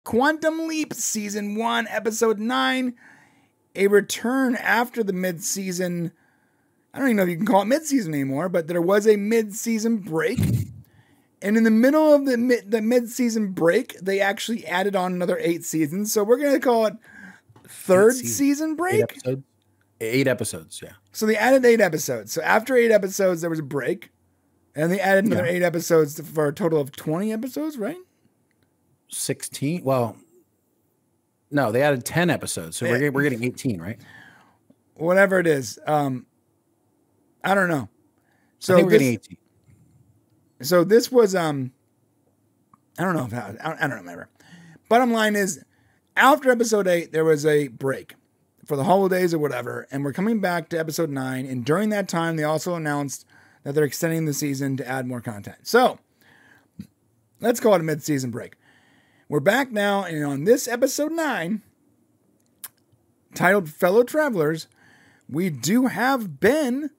Quantum Leap Season 1, Episode 9. A return after the mid-season. I don't even know if you can call it mid-season anymore, but there was a mid-season break. And in the middle of the mid-season break, they actually added on another 8 seasons. So we're going to call it third season break. 8 episodes, yeah. So they added 8 episodes. So after 8 episodes, there was a break. And they added another 8 episodes for a total of 20 episodes, right? 16. Well, no, they added 10 episodes. So we're getting 18, right? Whatever it is. I don't know. So I think we're getting 18. So this was I don't know. I don't remember. Bottom line is, after episode 8, there was a break for the holidays or whatever, and we're coming back to episode 9. And during that time, they also announced that they're extending the season to add more content. So let's call it a mid-season break. We're back now, and on this episode 9, titled "Fellow Travelers," we do have Ben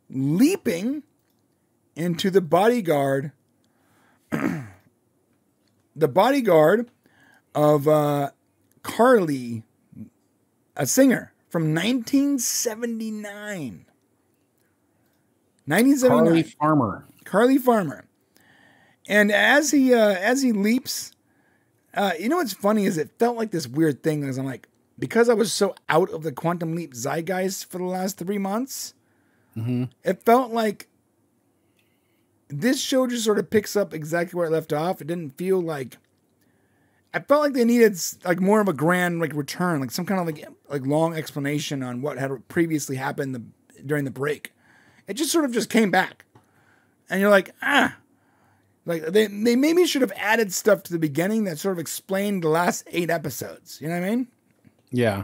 leaping into the bodyguard, of Carly, a singer from 1979. 1979. Carly Farmer. And as he leaps, you know what's funny is it felt like this weird thing, because I'm like, because I was so out of the Quantum Leap zeitgeist for the last 3 months, it felt like this show just sort of picks up exactly where it left off. It didn't feel like, I felt like they needed like more of a grand like return, like some kind of like long explanation on what had previously happened during the break. It just sort of just came back, and you're like, like they maybe should have added stuff to the beginning that sort of explained the last 8 episodes. You know what I mean? Yeah.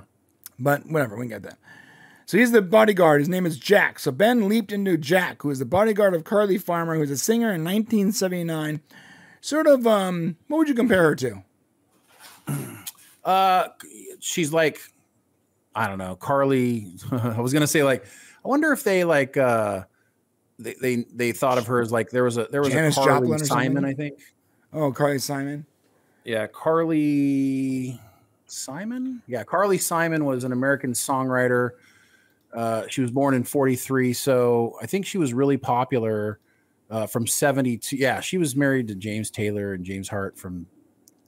But whatever, we can get that. So he's the bodyguard. His name is Jack. So Ben leaped into Jack, who is the bodyguard of Carly Farmer, who's a singer in 1979. Sort of, what would you compare her to? She's like, I don't know, Carly. I was gonna say, like, I wonder if they like they thought of her as like there was a Janice Carly Joplin or Simon, something? I think. Oh, Carly Simon. Yeah, Carly Simon. Yeah, Carly Simon was an American songwriter. She was born in 1943, so I think she was really popular from 1972. Yeah, she was married to James Taylor and James Hart from.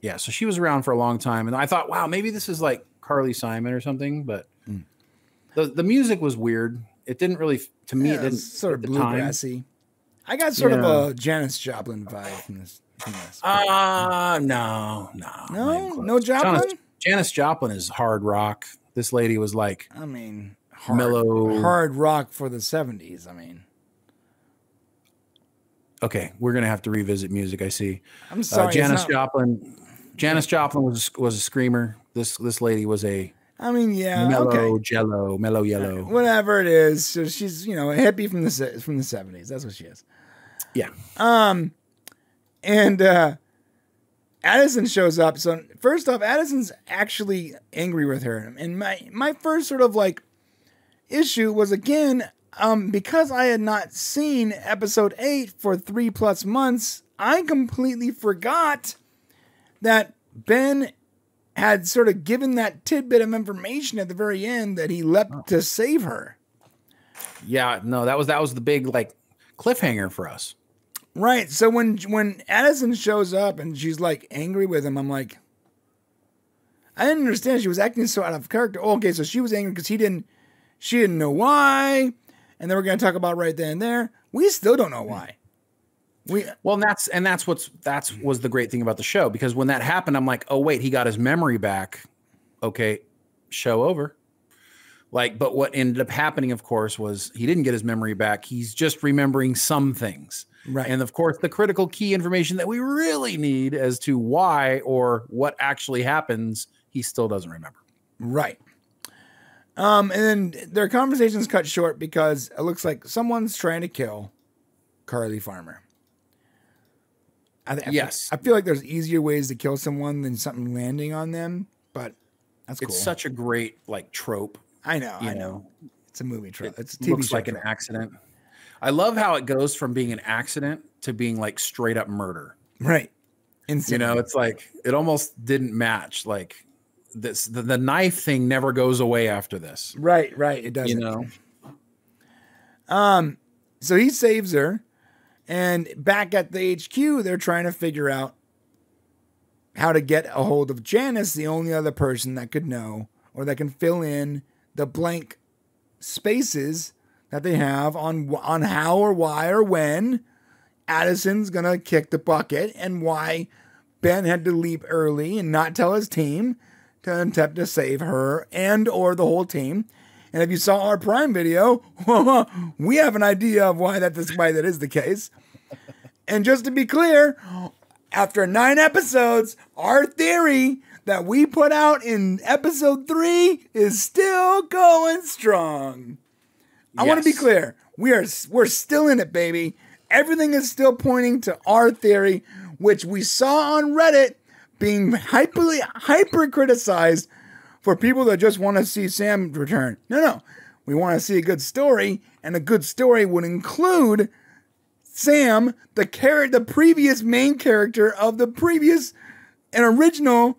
Yeah, so she was around for a long time, and I thought, wow, maybe this is like Carly Simon or something. But the music was weird. It didn't really, to me, it didn't sort of bluegrassy. I got sort of a Janis Joplin vibe from this. No Joplin. Janis Joplin is hard rock. This lady was like, I mean, mellow hard rock for the 70s. I mean, okay, we're gonna have to revisit music. I see. I'm sorry, Janis Joplin. Janis Joplin was a screamer. This lady was a. I mean, yeah, mellow yellow. Whatever it is, so she's a hippie from the 70s. That's what she is. Yeah. And Addison shows up. So first off, Addison's actually angry with her, and my first sort of like issue was, again, because I had not seen episode 8 for 3+ months, I completely forgot that Ben had sort of given that tidbit of information at the very end that he leapt to save her. Yeah, no, that was the big like cliffhanger for us. Right. So when Addison shows up and she's like angry with him, I'm like, I didn't understand. She was acting so out of character. Oh, okay, so she was angry because she didn't know why, and then we're going to talk about right then and there. We still don't know why. That's was the great thing about the show, because when that happened, I'm like, oh wait, he got his memory back. Okay, show over. Like, but what ended up happening, of course, was he didn't get his memory back. He's just remembering some things. Right. And of course, the critical key information that we really need as to why or what actually happens, he still doesn't remember. Right. And then their conversation's cut short because it looks like someone's trying to kill Carly Farmer. Yes. I feel like there's easier ways to kill someone than something landing on them, but that's cool. It's such a great like trope. I know. It's a movie trope. It's a TV looks show like trope. an accident. I love how it goes from being an accident to being like straight up murder. Right. Insane. You know, it's like it almost didn't match. Like this, the knife thing never goes away after this. Right. It doesn't. You know. So he saves her, and back at the HQ, they're trying to figure out how to get a hold of Janice, the only other person that could know or that can fill in the blank spaces that they have on how or why or when Addison's gonna kick the bucket and why Ben had to leap early and not tell his team to attempt to save her and or the whole team. And if you saw our Prime video, we have an idea of why that is the case. And just to be clear, after 9 episodes, our theory that we put out in episode 3 is still going strong. I want to be clear. We're still in it, baby. Everything is still pointing to our theory, which we saw on Reddit being hyper criticized for people that just want to see Sam return. No. We want to see a good story, and a good story would include Sam, the previous main character of the previous and original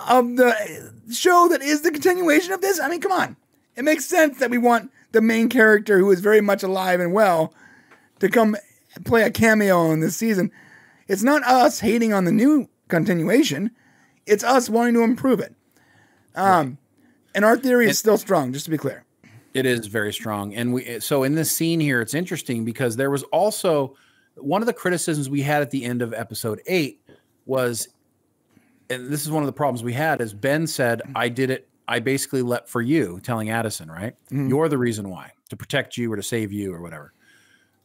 of the show that is the continuation of this. I mean, come on. It makes sense that we want the main character who is very much alive and well to come play a cameo in this season. It's not us hating on the new continuation. It's us wanting to improve it. And our theory is still strong, just to be clear. It is very strong. And so in this scene here, it's interesting because there was also one of the criticisms we had at the end of episode 8 was, and this is one of the problems we had, is Ben said, I did it. I basically leapt for you, telling Addison, right? Mm-hmm. You're the reason why, to protect you or to save you or whatever.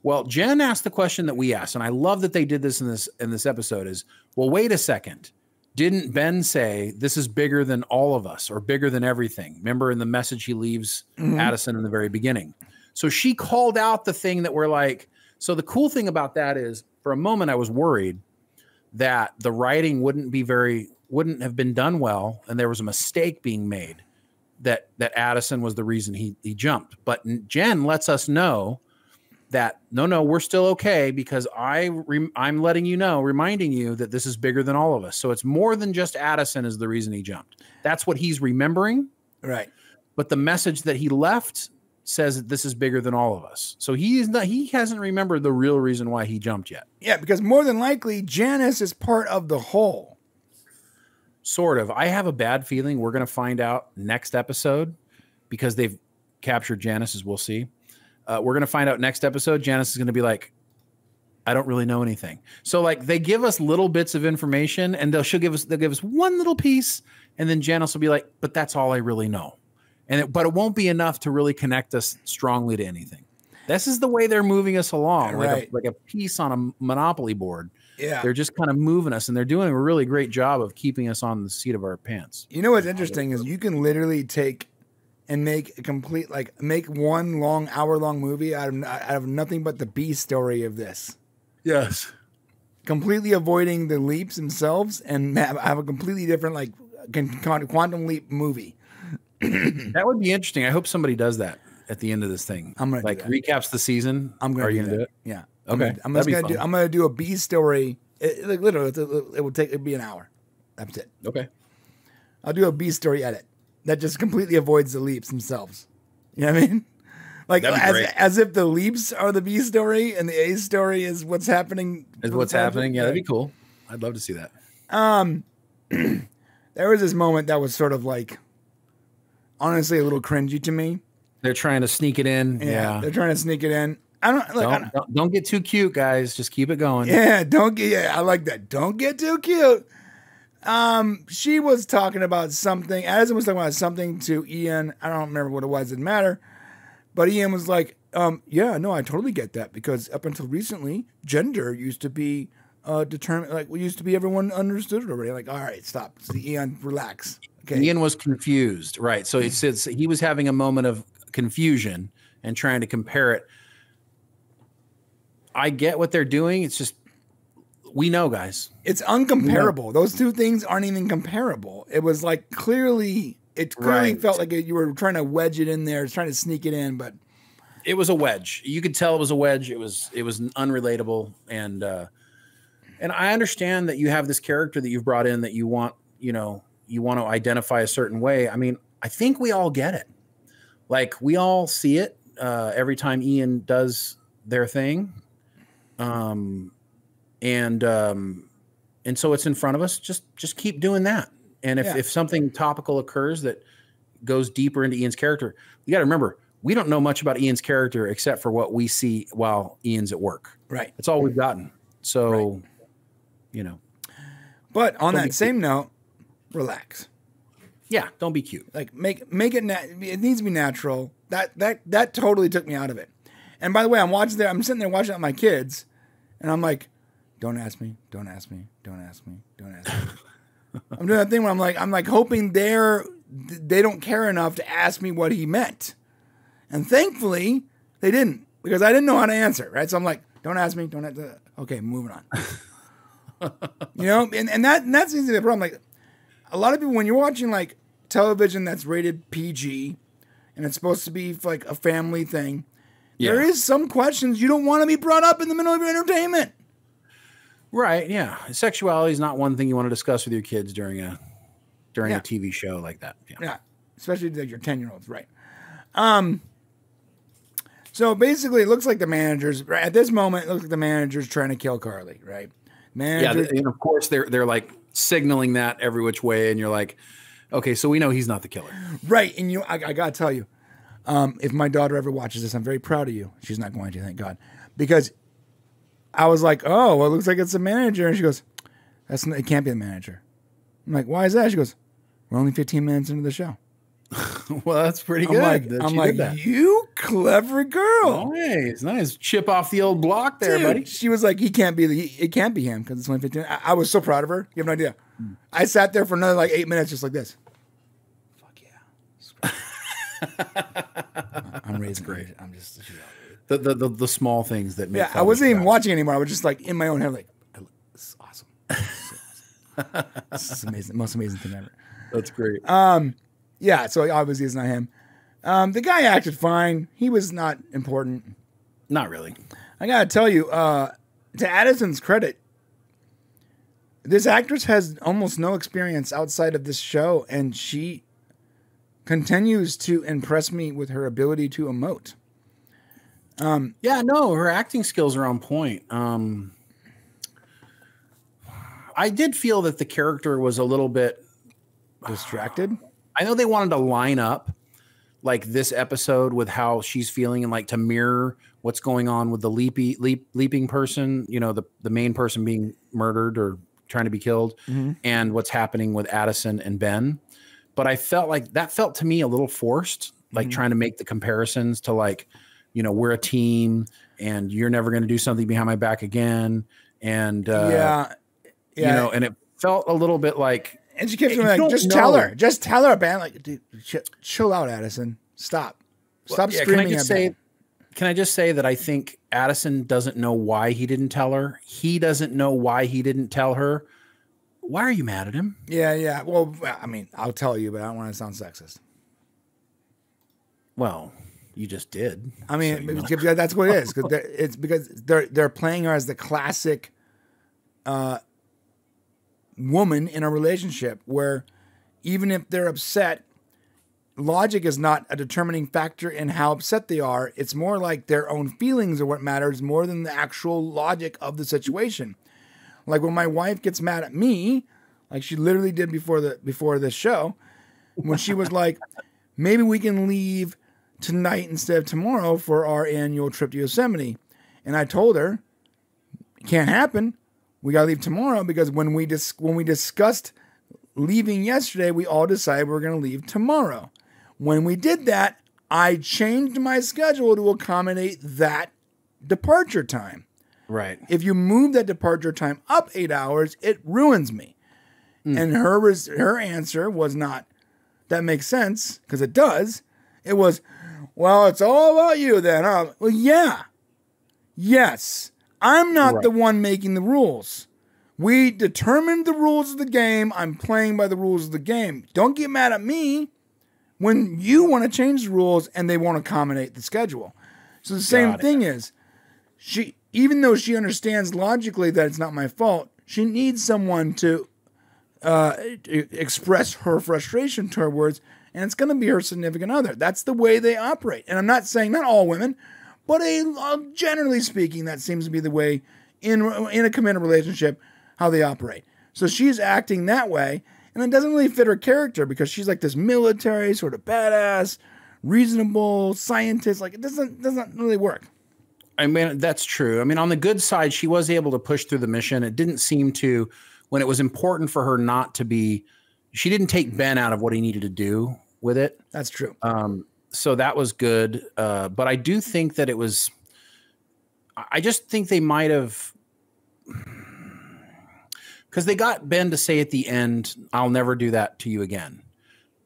Well, Jen asked the question that we asked, and I love that they did this in this episode is, well, wait a second. Didn't Ben say this is bigger than all of us or bigger than everything? Remember in the message he leaves Addison in the very beginning. So she called out the thing that we're like, so the cool thing about that is for a moment I was worried that the writing wouldn't have been done well. And there was a mistake being made that Addison was the reason he jumped. But Jen lets us know that no, we're still okay because I'm letting you know, reminding you that this is bigger than all of us. So it's more than just Addison is the reason he jumped. That's what he's remembering. Right. But the message that he left says that this is bigger than all of us. So he hasn't remembered the real reason why he jumped yet. Yeah, because more than likely Janice is part of the whole. Sort of. I have a bad feeling we're going to find out next episode because they've captured Janice, as we'll see. We're going to find out next episode. Janice is going to be like, I don't really know anything. So like they give us little bits of information and they'll give us one little piece. And then Janice will be like, but that's all I really know. But it won't be enough to really connect us strongly to anything. This is the way they're moving us along, right. like a piece on a Monopoly board. Yeah. They're just kind of moving us and they're doing a really great job of keeping us on the seat of our pants. You know what's interesting is you can literally take and make one hour-long movie out of nothing but the B story of this. Yes. Completely avoiding the leaps themselves and have a completely different quantum leap movie. That would be interesting. I hope somebody does that at the end of this thing. I'm gonna recaps the season. Are you gonna do it? Yeah. Okay. I'm gonna do a B story. It'd be an hour. That's it. Okay. I'll do a B story edit that just completely avoids the leaps themselves. You know what I mean? Like as if the leaps are the B story and the A story is what's happening. Yeah, that'd be cool. I'd love to see that. There was this moment that was sort of like, honestly, a little cringy to me. They're trying to sneak it in. Yeah. They're trying to sneak it in. Don't get too cute, guys. Just keep it going. Yeah, I like that. Don't get too cute. She was talking about something. Addison was talking about something to Ian. I don't remember what it was. It didn't matter. But Ian was like, yeah, no, I totally get that because up until recently, gender used to be determined. Like, we used to be everyone understood it already. Like, all right, stop. So Ian, relax. Okay. Ian was confused, right? So he was having a moment of confusion and trying to compare it. I get what they're doing. It's just, we know, guys. It's uncomparable. Those two things aren't even comparable. It was like clearly felt like you were trying to wedge it in there, trying to sneak it in, but it was a wedge. You could tell it was a wedge. It was unrelatable, and And I understand that you have this character that you've brought in that you want, you want to identify a certain way. I mean, I think we all get it. Like we all see it every time Ian does their thing. And so it's in front of us. Just keep doing that. And if something topical occurs that goes deeper into Ian's character, you got to remember, we don't know much about Ian's character except for what we see while Ian's at work. Right. That's all we've gotten. So, But on that same note, relax. Yeah, don't be cute. Like make it. It needs to be natural. That totally took me out of it. And by the way, I'm sitting there watching it with my kids, and I'm like, don't ask me, don't ask me, don't ask me, don't ask me. I'm doing that thing where I'm like hoping they don't care enough to ask me what he meant. And thankfully, they didn't, because I didn't know how to answer, right? So I'm like, don't ask me, don't ask. Okay, moving on. And that's easy to problem. Like, a lot of people, when you're watching like television that's rated PG, and it's supposed to be like a family thing, there is some questions you don't want to be brought up in the middle of your entertainment. Right, yeah. Sexuality is not one thing you want to discuss with your kids during a TV show like that. Yeah, especially like your 10-year-olds, right? So basically, it looks like the managers at this moment. It looks like the managers trying to kill Carly, right? And of course they're like signaling that every which way, and you're like, okay, so we know he's not the killer, right? And I gotta tell you, if my daughter ever watches this, I'm very proud of you. She's not going to, thank God, because I was like, oh, well, it looks like it's the manager, and she goes, it can't be the manager. I'm like, why is that? She goes, we're only 15 minutes into the show. Well, that's pretty good. I'm like, you clever girl. Nice. Chip off the old block there, dude, buddy. She was like, it can't be him because it's only 15. I was so proud of her. You have no idea. I sat there for another like 8 minutes just like this. Fuck yeah. I'm raising great. I'm just the small things that make. Yeah, I wasn't even watching anymore. I was just like in my own head, like, this is awesome. This is amazing. Most amazing thing ever. That's great. Yeah, so obviously it's not him. The guy acted fine. He was not important. Not really. I gotta tell you, to Addison's credit, this actress has almost no experience outside of this show, and she continues to impress me with her ability to emote. Her acting skills are on point. I did feel that the character was a little bit distracted. I know they wanted to line up like this episode with how she's feeling and like to mirror what's going on with the leaping person, the main person being murdered or trying to be killed, and what's happening with Addison and Ben. But I felt like that felt to me a little forced, like trying to make the comparisons to like, we're a team and you're never going to do something behind my back again. And, and it felt a little bit like, and she keeps like, tell her, Ben. Like, dude, chill out, Addison. Stop screaming at Ben. Can I just say that I think Addison doesn't know why he didn't tell her. He doesn't know why he didn't tell her. Why are you mad at him? Yeah. Well, I mean, I'll tell you, but I don't want to sound sexist. Well, you just did. I mean, that's what it is. It's because they're playing her as the classic woman in a relationship where even if they're upset, logic is not a determining factor in how upset they are. It's more like their own feelings are what matters more than the actual logic of the situation. Like when my wife gets mad at me, like she literally did before this show, when she was like, maybe we can leave tonight instead of tomorrow for our annual trip to Yosemite. And I told her, it can't happen. We got to leave tomorrow because when we discussed leaving yesterday, we all decided we're going to leave tomorrow. When we did that, I changed my schedule to accommodate that departure time. Right. If you move that departure time up 8 hours, it ruins me. And her answer was not, that makes sense, because it does. It was, well, it's all about you then. Huh? Well, yeah. Yes. I'm not the one making the rules. We determined the rules of the game. I'm playing by the rules of the game. Don't get mad at me when you want to change the rules and they won't accommodate the schedule. So the same thing is, even though she understands logically that it's not my fault, she needs someone to express her frustration towards, and it's going to be her significant other. That's the way they operate. And I'm not saying not all women, but generally speaking, that seems to be the way in a committed relationship how they operate. So she's acting that way, and it doesn't really fit her character because she's like this military sort of badass, reasonable scientist. Like it doesn't really work. I mean, that's true. I mean, on the good side, she was able to push through the mission. It didn't seem to, when it was important for her not to be, she didn't take Ben out of what he needed to do with it. That's true. So that was good. But I do think that I just think they might have, because they got Ben to say at the end, I'll never do that to you again.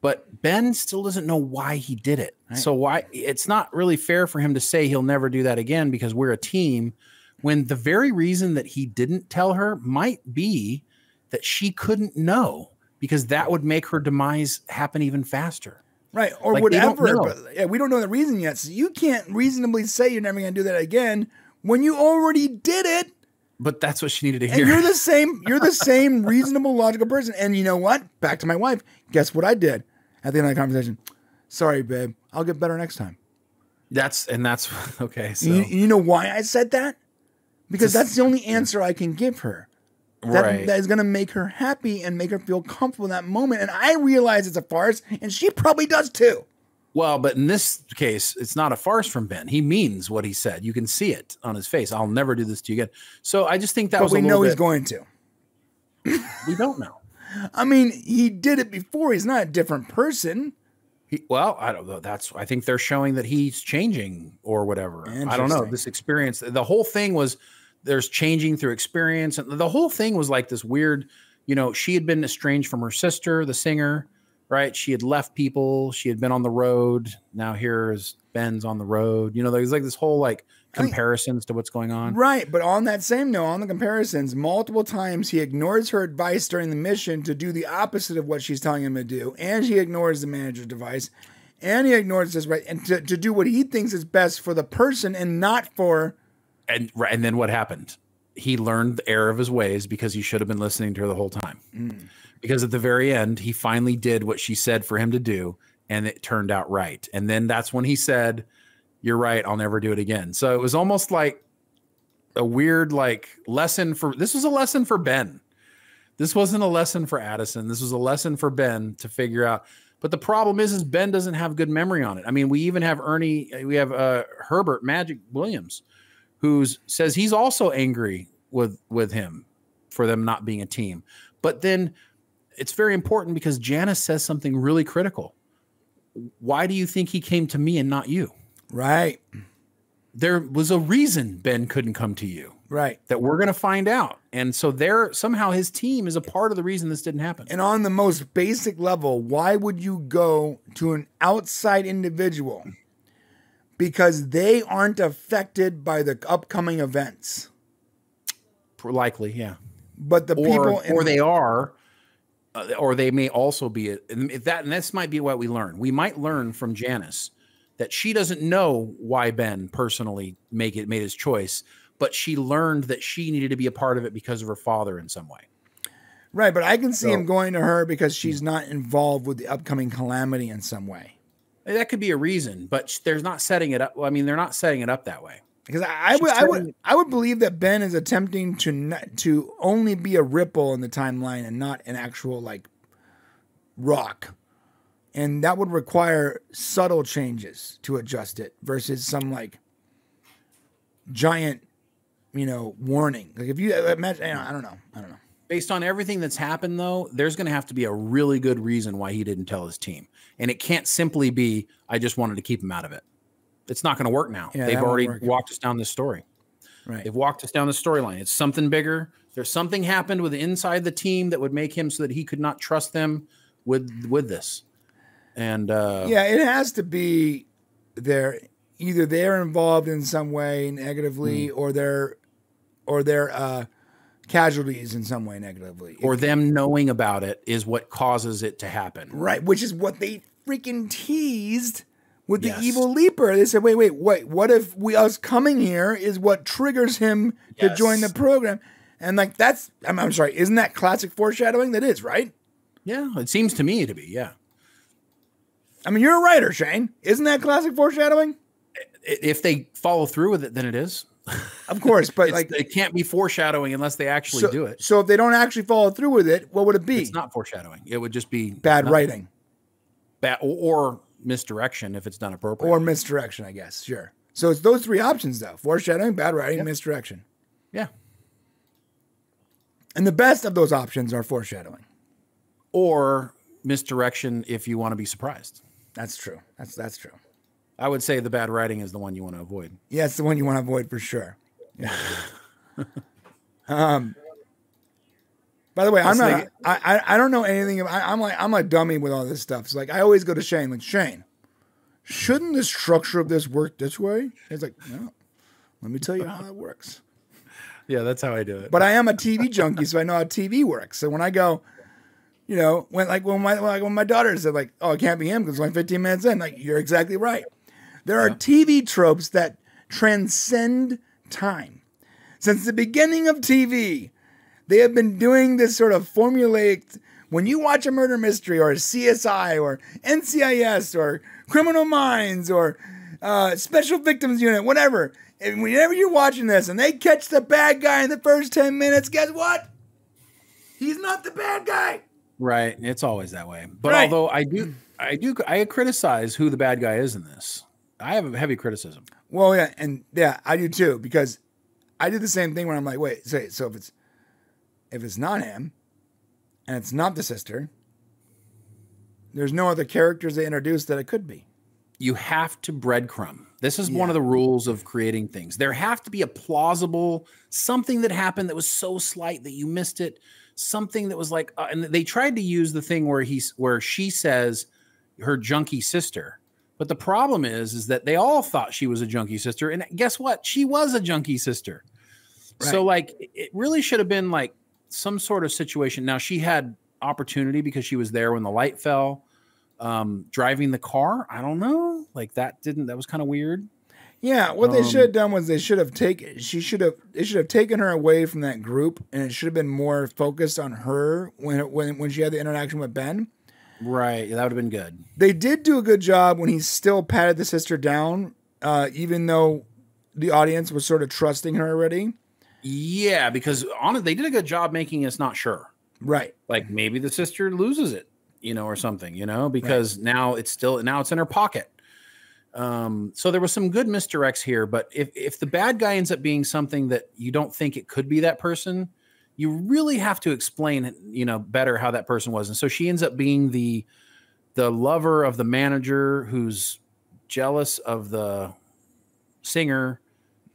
But Ben still doesn't know why he did it. Right. So it's not really fair for him to say he'll never do that again because we're a team, when the very reason that he didn't tell her might be that she couldn't know, because that would make her demise happen even faster. Right. Or like whatever. But yeah, we don't know the reason yet. So you can't reasonably say you're never going to do that again when you already did it. But that's what she needed to hear. And you're the same reasonable, logical person. And you know what? Back to my wife. Guess what I did at the end of the conversation? Sorry, babe. I'll get better next time. That's okay. So you know why I said that? Because that's the only answer I can give her. That is going to make her happy and make her feel comfortable in that moment. And I realize it's a farce, and she probably does too. Well, but in this case, it's not a farce from Ben. He means what he said. You can see it on his face. I'll never do this to you again. So I just think that was a little bit. But we know he's going to. We don't know. I mean, he did it before. He's not a different person. I don't know. I think they're showing that he's changing or whatever. I don't know. This experience, the whole thing was there's changing through experience. And the whole thing was like this weird, she had been estranged from her sister, the singer, right? She had left people. She had been on the road. Now here's Ben's on the road. There's like this whole like comparisons to what's going on. Right. But on that same note, on the comparisons, multiple times he ignores her advice during the mission to do the opposite of what she's telling him to do. And he ignores the manager's advice. And he ignores this, right? And to do what he thinks is best for the person and not for. And then what happened? He learned the error of his ways because he should have been listening to her the whole time. Because at the very end, he finally did what she said for him to do, and it turned out right. And then that's when he said, "You're right, I'll never do it again." So it was almost like a weird lesson this was a lesson for Ben. This wasn't a lesson for Addison. This was a lesson for Ben to figure out. But the problem is Ben doesn't have good memory on it. I mean, we even have Herbert Magic Williams, who says he's also angry with him for them not being a team. But then it's very important because Janice says something really critical. Why do you think he came to me and not you? Right. There was a reason Ben couldn't come to you. Right. That we're going to find out. And so somehow his team is a part of the reason this didn't happen. And on the most basic level, why would you go to an outside individual? Because they aren't affected by the upcoming events. Likely, yeah. But the people, or they are, or they may also be. And this might be what we learn. We might learn from Janice that she doesn't know why Ben personally made his choice, but she learned that she needed to be a part of it because of her father in some way. Right, but I can see him going to her because she's not involved with the upcoming calamity in some way. That could be a reason, but they're not setting it up. Well, I mean, they're not setting it up that way. Because I would believe that Ben is attempting to only be a ripple in the timeline and not an actual rock, and that would require subtle changes to adjust it versus some giant, warning. If you imagine, I don't know. Based on everything that's happened, though, there's going to have to be a really good reason why he didn't tell his team, and it can't simply be I just wanted to keep him out of it. It's not going to work now. Yeah, they've already walked us down this story. Right. They've walked us down the storyline. It's something bigger. There's something happened with inside the team that would make him so that he could not trust them with this. And it has to be either they're involved in some way negatively or they're casualties in some way negatively. Or them knowing about it is what causes it to happen. Right, which is what they freaking teased with the evil leaper. They said, wait, what if us coming here is what triggers him to join the program? And like, I'm sorry, isn't that classic foreshadowing? That is, right? Yeah, it seems to me to be, yeah. I mean, you're a writer, Shane. Isn't that classic foreshadowing? If they follow through with it, then it is. Of course, but like it can't be foreshadowing unless they actually do it. So if they don't actually follow through with it, what would it be? It's not foreshadowing. It would just be bad writing. Bad or misdirection if it's done appropriately. Or misdirection, I guess. Sure. So it's those three options though. Foreshadowing, bad writing, misdirection. Yeah. And the best of those options are foreshadowing. Or misdirection if you want to be surprised. That's true. That's true. I would say the bad writing is the one you want to avoid. Yeah, it's the one you want to avoid for sure. Yeah. By the way, I don't know anything. I'm a dummy with all this stuff. It's like I always go to Shane. Like, Shane, shouldn't the structure of this work this way? He's like, no. Let me tell you how it works. Yeah, that's how I do it. But I am a TV junkie, so I know how TV works. So when I go, when my daughter said like, oh, it can't be him because it's only 15 minutes in. Like, you're exactly right. There are TV tropes that transcend time. Since the beginning of TV, they have been doing this sort of formulaic. When you watch a murder mystery or a CSI or NCIS or Criminal Minds or Special Victims Unit, whatever, and whenever you're watching this and they catch the bad guy in the first 10 minutes, guess what? He's not the bad guy. Right. It's always that way. But although I criticize who the bad guy is in this. I have a heavy criticism. Well, yeah, I do too, because I do the same thing where I'm like, wait, so if it's not him and it's not the sister, there's no other characters they introduced that it could be. You have to breadcrumb. This is one of the rules of creating things. There have to be a plausible something that happened that was so slight that you missed it. Something that was like, and they tried to use the thing where she says her junkie sister. But the problem is that they all thought she was a junkie sister. And guess what? She was a junkie sister. Right. So like, it really should have been like some sort of situation. Now she had opportunity because she was there when the light fell, driving the car. I don't know. Like that was kind of weird. Yeah. What they should have done was they should have taken her away from that group, and it should have been more focused on her when she had the interaction with Ben. Right. That would have been good. They did do a good job when he still patted the sister down, even though the audience was sort of trusting her already. Yeah, because they did a good job making us not sure. Right. Like maybe the sister loses it, or something, because now it's in her pocket. So there was some good misdirects here, but if the bad guy ends up being something that you don't think it could be that person, you really have to explain, better how that person was. And so she ends up being the lover of the manager who's jealous of the singer.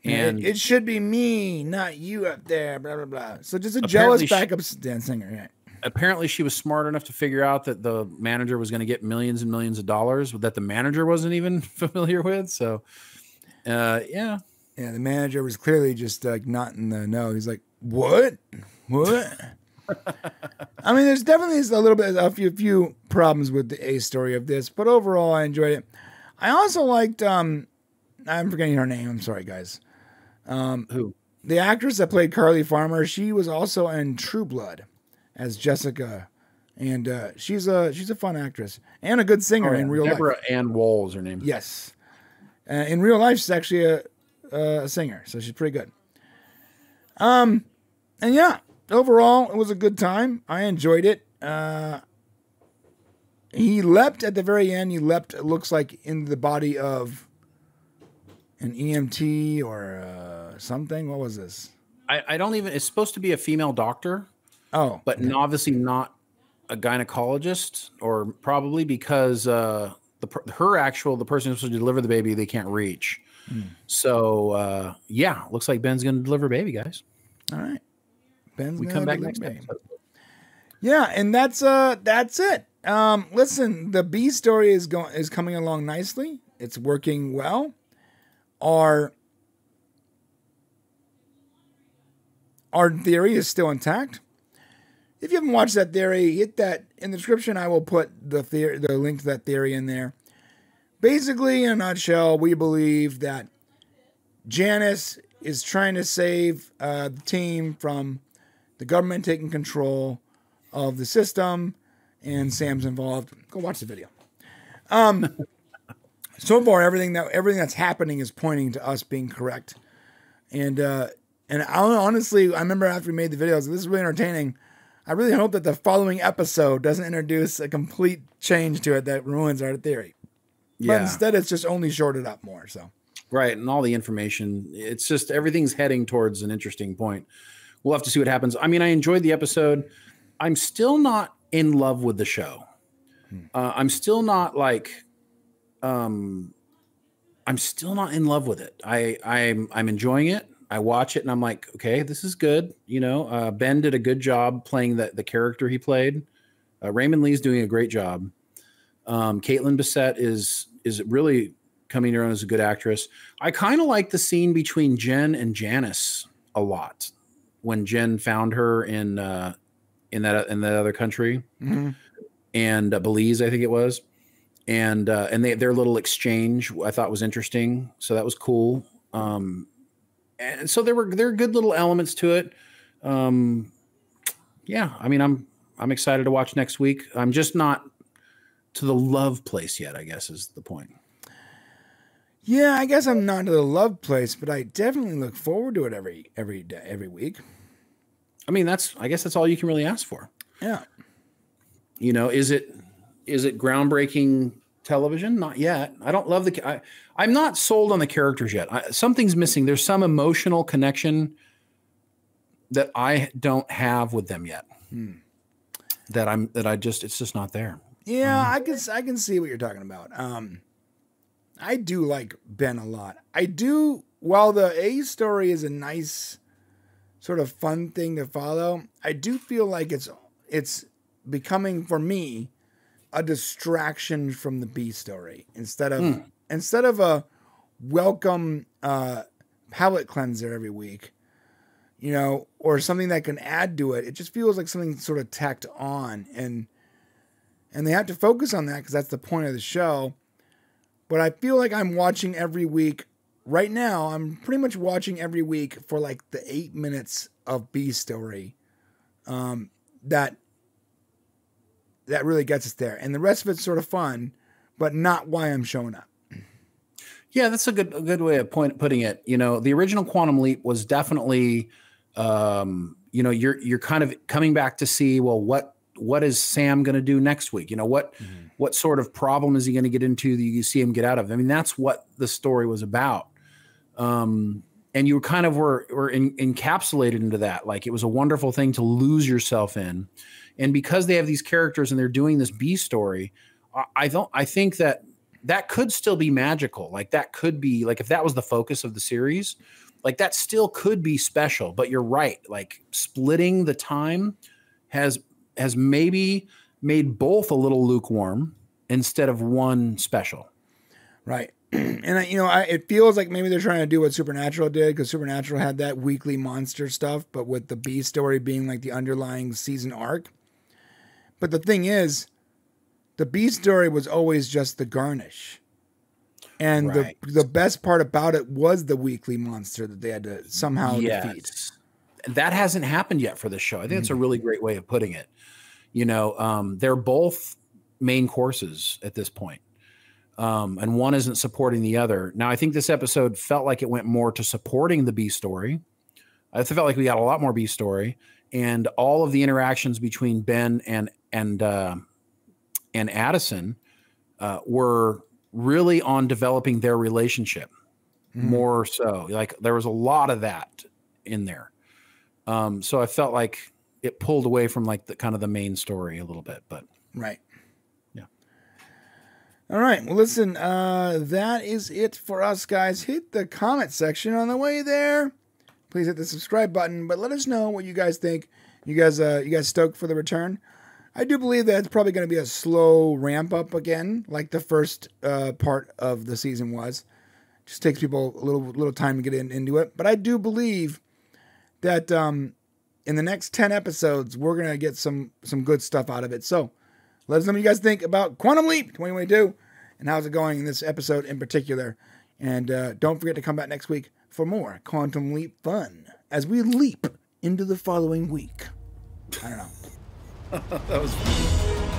And it should be me, not you up there, blah, blah, blah. So just a jealous backup singer. Yeah. Apparently she was smart enough to figure out that the manager was going to get millions and millions of dollars that the manager wasn't even familiar with. So, yeah. Yeah, the manager was clearly just like not in the know. He's like, what? I mean, there's definitely a few problems with the A story of this, but overall I enjoyed it. I also liked, I'm forgetting her name. I'm sorry, guys. Who? The actress that played Carly Farmer. She was also in True Blood as Jessica, and she's a fun actress and a good singer in real life. Deborah Ann Woll is her name. Yes, in real life she's actually a singer, so she's pretty good. And yeah, overall it was a good time. I enjoyed it. He leapt at the very end. It looks like, in the body of an EMT or something. What was this? I don't even. It's supposed to be a female doctor. Oh, but obviously not a gynecologist, or probably because the person who's supposed to deliver the baby, they can't reach. So yeah, looks like Ben's going to deliver a baby, guys. All right, we come back next episode. Yeah, and that's it. Listen, the B story is coming along nicely. It's working well. Our theory is still intact. If you haven't watched that theory, hit that in the description. I will put the link to that theory in there. basically, in a nutshell, we believe that Janice is trying to save the team from the government taking control of the system, and Sam's involved. Go watch the video. So far, everything that's happening is pointing to us being correct. And honestly, I remember after we made the videos, this is really entertaining. I really hope that the following episode doesn't introduce a complete change to it that ruins our theory. Yeah. But instead, it's just only shorted up more. So. Right. And all the information, it's just everything's heading towards an interesting point. We'll have to see what happens. I mean, I enjoyed the episode. I'm still not in love with the show. I'm still not like, I'm still not in love with it. I'm enjoying it. I watch it and I'm like, okay, this is good. You know, Ben did a good job playing the character he played. Raymond Lee's doing a great job. Caitlin Bissett is really coming around as a good actress. I kind of like the scene between Jen and Janice a lot when Jen found her in that other country, and Belize, I think it was, and their little exchange I thought was interesting. So that was cool. And so there are good little elements to it. Yeah, I mean, I'm excited to watch next week. I'm just not to the love place yet, I guess is the point. Yeah, I guess I'm not to the love place, but I definitely look forward to it every day, every week. I mean, I guess that's all you can really ask for. Yeah. You know, is it groundbreaking television? Not yet. I don't love I'm not sold on the characters yet. Something's missing. There's some emotional connection that I don't have with them yet. It's just not there. Yeah, I can see what you're talking about. I do like Ben a lot. I do. While the A story is a nice sort of fun thing to follow, I do feel like it's becoming for me a distraction from the B story instead of a welcome palate cleanser every week, you know, or something that can add to it. It just feels like something sort of tacked on, and they have to focus on that because that's the point of the show. But I feel like I'm watching every week. Right now, I'm pretty much watching every week for like the 8 minutes of B story that really gets us there. And the rest of it's sort of fun, but not why I'm showing up. Yeah, that's a good way of putting it. You know, the original Quantum Leap was definitely, you know, you're kind of coming back to see, well, what is Sam going to do next week? You know, what sort of problem is he going to get into that you see him get out of? I mean, that's what the story was about. And you kind of were encapsulated into that. Like, it was a wonderful thing to lose yourself in. And because they have these characters and they're doing this B story, I think that could still be magical. Like, that could be like, if that was the focus of the series, like that still could be special. But you're right. Like, splitting the time has maybe made both a little lukewarm instead of one special. Right. And, you know, it feels like maybe they're trying to do what Supernatural did, because Supernatural had that weekly monster stuff, but with the B story being like the underlying season arc. But the thing is, the B story was always just the garnish. And right. the best part about it was the weekly monster that they had to somehow defeat. That hasn't happened yet for this show. I think that's a really great way of putting it. You know, they're both main courses at this point. And one isn't supporting the other. Now, I think this episode felt like it went more to supporting the B story. I felt like we got a lot more B story, and all of the interactions between Ben and Addison were really on developing their relationship more so. Like, there was a lot of that in there. So I felt like it pulled away from like the kind of the main story a little bit, but right. Yeah. All right. Well, listen, that is it for us, guys. Hit the comment section on the way there. Please hit the subscribe button, but let us know what you guys think. You guys stoked for the return? I do believe that it's probably going to be a slow ramp up again, like the first part of the season was. Just takes people a little time to get into it. But I do believe that in the next 10 episodes, we're going to get some good stuff out of it. So let us know what you guys think about Quantum Leap 2022. and how's it going in this episode in particular. And don't forget to come back next week for more Quantum Leap fun as we leap into the following week. I don't know. That was funny.